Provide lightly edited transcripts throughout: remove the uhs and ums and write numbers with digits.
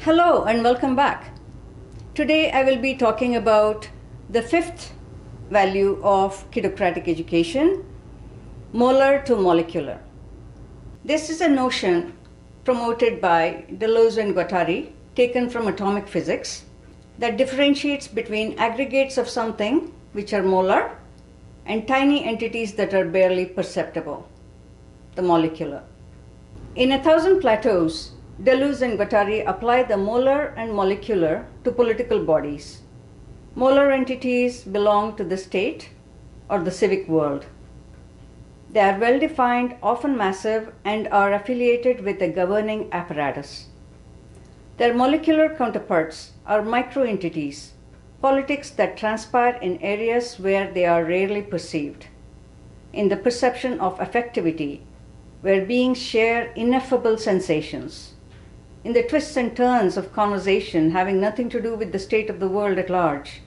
Hello and welcome back. Today I will be talking about the fifth value of kidocratic education, molar to molecular. This is a notion promoted by Deleuze and Guattari, taken from atomic physics, that differentiates between aggregates of something, which are molar, and tiny entities that are barely perceptible, the molecular. In 1,000 Plateaus, Deleuze and Guattari apply the molar and molecular to political bodies. Molar entities belong to the state or the civic world. They are well defined, often massive, and are affiliated with a governing apparatus. Their molecular counterparts are microentities, politics that transpire in areas where they are rarely perceived. In the perception of affectivity, where beings share ineffable sensations. In the twists and turns of conversation having nothing to do with the state of the world at large.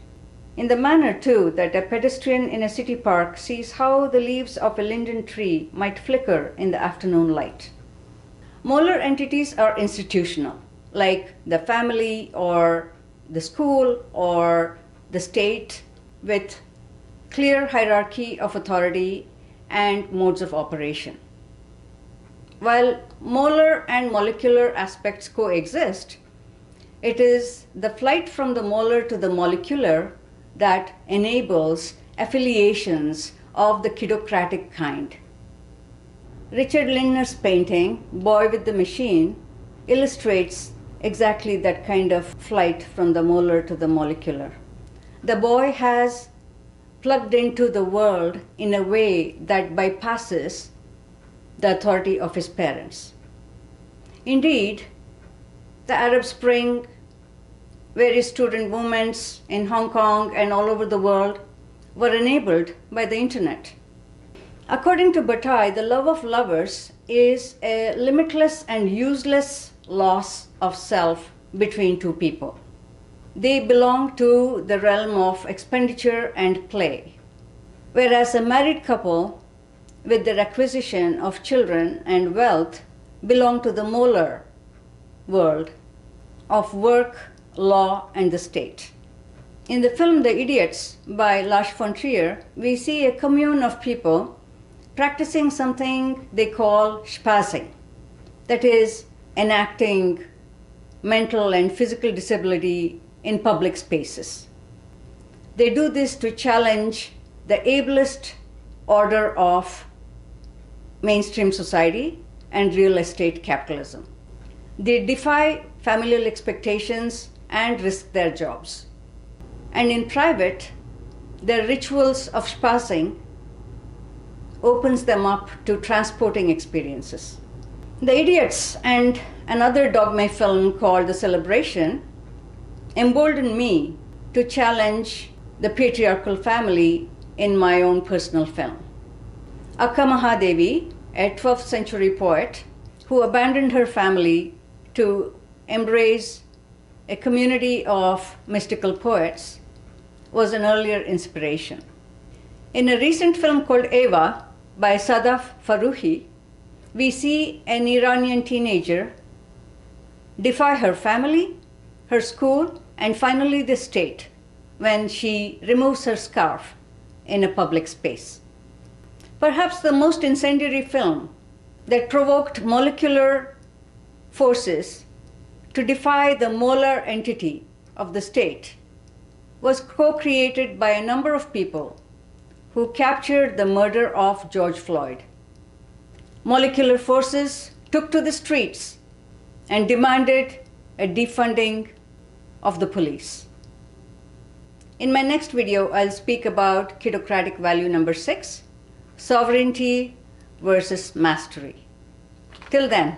In the manner, too, that a pedestrian in a city park sees how the leaves of a linden tree might flicker in the afternoon light. Molar entities are institutional, like the family or the school or the state, with clear hierarchy of authority and modes of operation. While molar and molecular aspects coexist, it is the flight from the molar to the molecular that enables affiliations of the kidocratic kind. Richard Lindner's painting, Boy with the Machine, illustrates exactly that kind of flight from the molar to the molecular. The boy has plugged into the world in a way that bypasses the authority of his parents. Indeed, the Arab Spring, various student movements in Hong Kong and all over the world were enabled by the internet. According to Bataille, the love of lovers is a limitless and useless loss of self between two people. They belong to the realm of expenditure and play, whereas a married couple with the acquisition of children and wealth belong to the molar world of work, law, and the state. In the film The Idiots by Lars von Trier, we see a commune of people practicing something they call spaßing, that is, enacting mental and physical disability in public spaces. They do this to challenge the ableist order of mainstream society and real estate capitalism. They defy familial expectations and risk their jobs. And in private, their rituals of spaßing opens them up to transporting experiences. The Idiots and another dogme film called The Celebration emboldened me to challenge the patriarchal family in my own personal film. Akka Mahadevi, a 12th century poet who abandoned her family to embrace a community of mystical poets, was an earlier inspiration. In a recent film called Eva by Sadaf Faroohi, we see an Iranian teenager defy her family, her school, and finally the state when she removes her scarf in a public space. Perhaps the most incendiary film that provoked molecular forces to defy the molar entity of the state was co-created by a number of people who captured the murder of George Floyd. Molecular forces took to the streets and demanded a defunding of the police. In my next video, I'll speak about kidocratic value number 6, sovereignty versus mastery. Till then,